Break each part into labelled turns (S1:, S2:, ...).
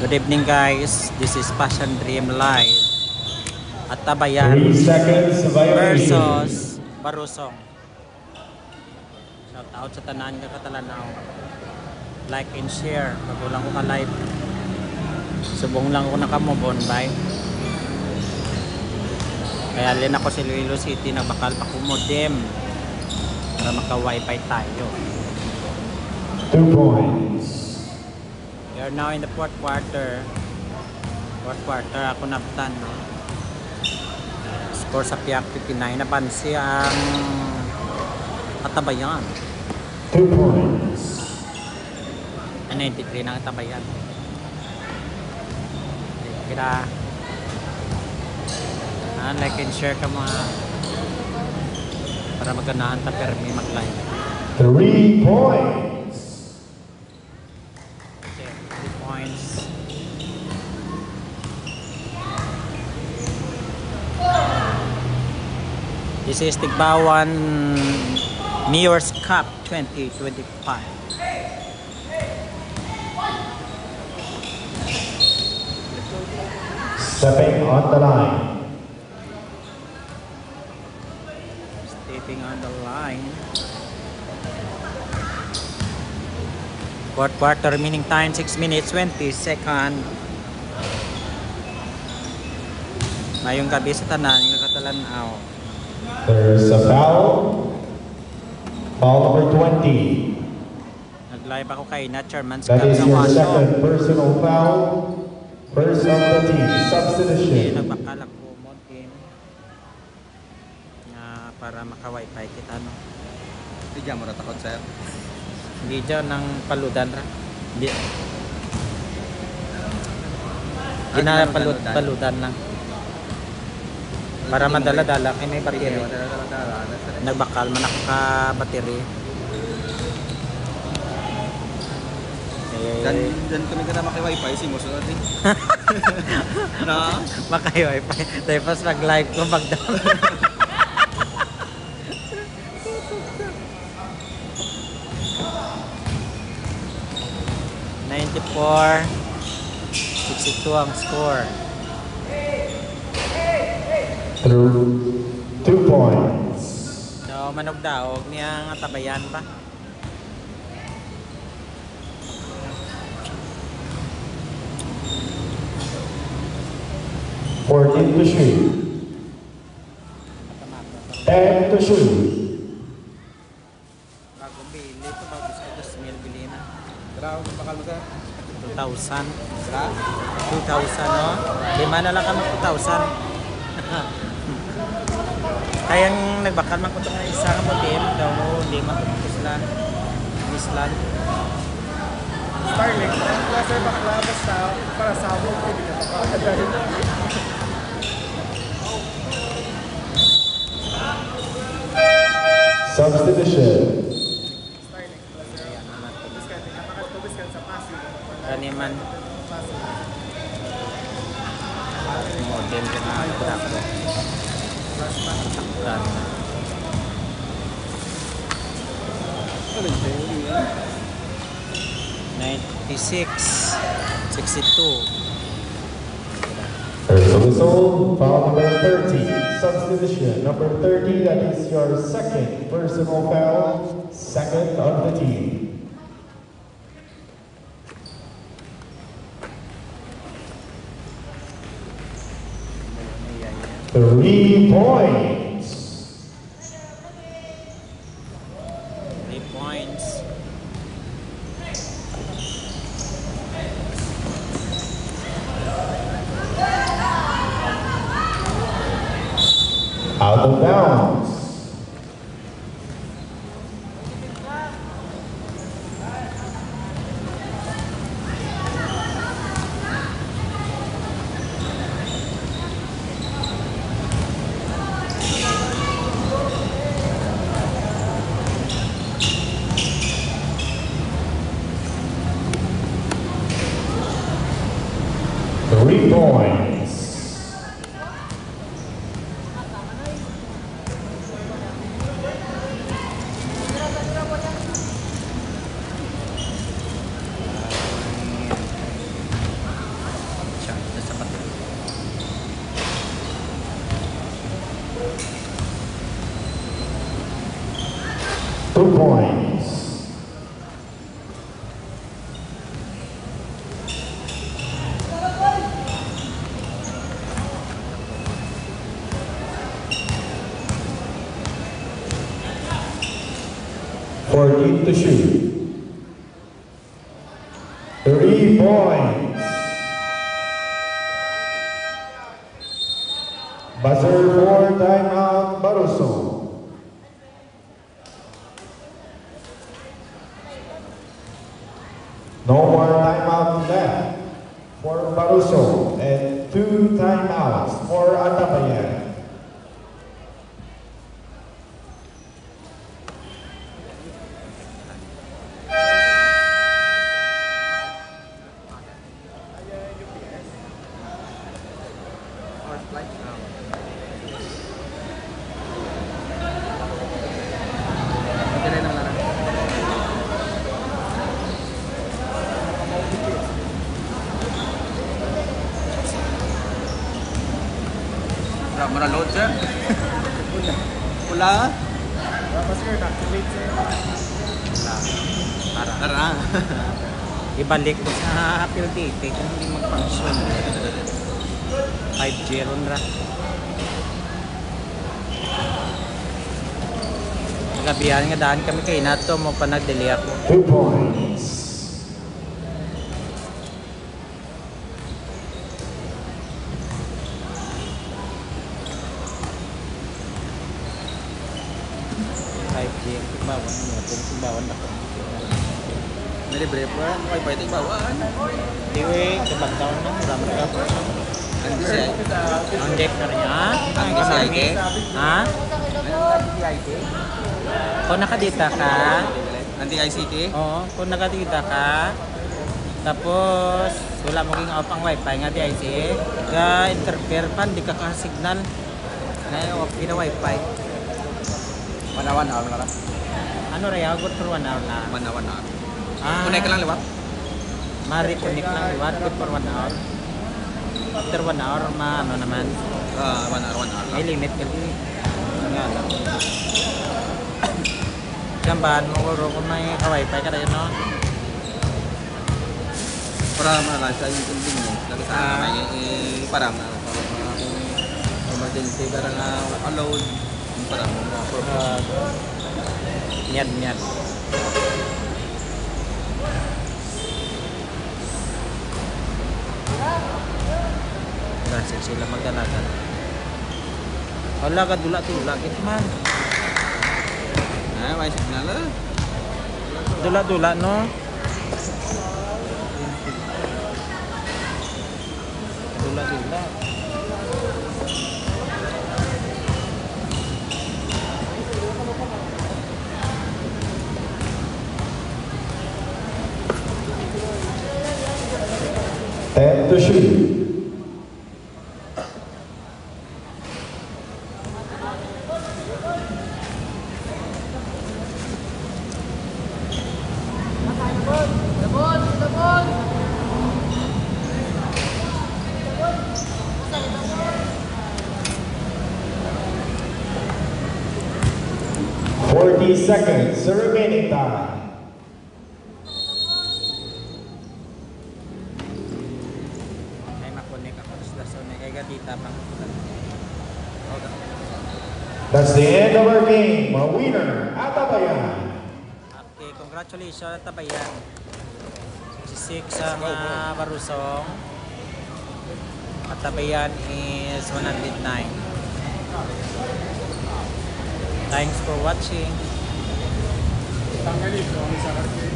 S1: Good evening guys, this is Passion Dream Live at Tabayan
S2: 3 seconds
S1: versus Barusong. Shout out sa tanan nga katalanaw. Like and share, kagulang ko ka live. Subong lang ko nakamove on, bye. Kaya lin ako sa Iloilo City, nagbakal pa ko modem para maka-wifi tayo.
S2: 2 points.
S1: We are now in the fourth quarter. Fourth quarter ako naptan, no? Score sa Piak 59 na bansi ang Atabayan.
S2: 2 points.
S1: 93 ng Atabayan. Kira like and share ka mga para magkanahan ta permi mag-live.
S2: 3 points.
S1: Okay, 3 points. This is Tigbawan Mayor's Cup 2025.
S2: Stepping on the line.
S1: Stepping on the line. Fourth quarter remaining time 6 minutes 20 seconds. Ngayong gabi sa tanan nga katalanaw.
S2: There's a foul. Foul number 20.
S1: Nag-live ako kay na Chairman's
S2: That
S1: Cup
S2: is
S1: sa
S2: your
S1: Waso.
S2: second personal foul. First of the team. Substitution.
S1: Nagbakal ako mo team nga para maka-wifi kita, no.
S3: Hindi dyan mo natakot, sir.
S1: Hindi dyan ng paludan ra. Hindi. Paludan lang. Para madala-dala kay may battery. Nagbakal man ako ka battery.
S3: Dan kami ka na maki-wifi, si Muso natin. Na?
S1: Maka-wifi. Tapos mag-live ko magdala. $94 62 ang score.
S2: Through 2 points.
S1: So manog-daog niya nga Tabayan pa.
S2: Fourteen to shoot. 10 to shoot.
S1: Bagong bili ito, bagus ko ito smell bili na.
S3: Grabe, bakal mo, sir.
S1: 2,000.
S3: Sira?
S1: 2,000, no? Lima na lang kami 2,000. Kayang nagbakal man ko ito nga isa nga modem daw, lima ko ito sila Mislan.
S4: Starlink, sir, bakla basta para sa ako, hindi ka papakadali.
S2: Substitution.
S4: Starlink, sir, tubis ka sa passive.
S1: Kaniman modem ko nga ako ako. Takpan.
S3: Ano yun?
S1: 96 62.
S2: There's a whistle. Foul number 30. Substitution. Number 30, that is your second personal foul. Second of the team. 3 points.
S1: 3 points.
S2: Out of bounds. Three points. 2 points. Fourteen to shoot. 3 points. Buzzer for timeout, Barroso. No more timeout left for Barroso and 2 timeouts for Atabayan.
S3: Mura load sir. Pula.
S4: Tapos sir, activate sir.
S1: Para
S3: Tara.
S1: ibalik ko sa appeal date kung hindi mag-function. 5-0 na. Nagabihan nga daan kami kay Nato mo pa nag-delay ako.
S2: 2 points.
S1: Bawang niya, kung bawang ako.
S3: May libre po. Wi-Fi tayo bawaan.
S1: Diwe, kapag taon na, marami ka po.
S3: Hindi siya.
S1: Ang deck na rin, ha?
S3: Ang DCIT?
S1: Ha? Kung nakadita ka,
S3: Anti-ICT?
S1: oo, kung nakadita ka, tapos wala mo ging off ang wifi nga di IC, ka interfere pa, di ka ka-signal. Na off na wifi.
S3: Manawan na ako.
S1: Ano rin, good for 1 hour na.
S3: Manawan na ako.
S1: Ah,
S3: Kunay ka lang liwat?
S1: ma-reconnect lang, what? Good for 1 hour. After 1 hour, ano naman,
S3: 1 hour lang.
S1: may limit ka din. Nga lang. Jambahan mo kung may ka-wifi ka rin, no?
S3: Para malalas sa yung convenience. Lagi sa may parang emergency para na allowed. Parang
S1: Nyad. Kasi sila magdalagan. Wala ka dula-dula, gitu man.
S3: may signal lah.
S1: Dula-dula, no? Dula-dula.
S2: And to shoot. Seconds remaining time.
S1: Ay makonek ako sa stasyon kay gatita pa.
S2: That's the end of our game. A winner, Atabayan.
S1: Okay, congratulations Atabayan. 66 ang Barusong. Atabayan is 109. Thanks for watching.
S4: Tanggalin ko ang isa kasi.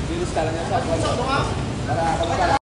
S3: Bilis ka lang yan sa para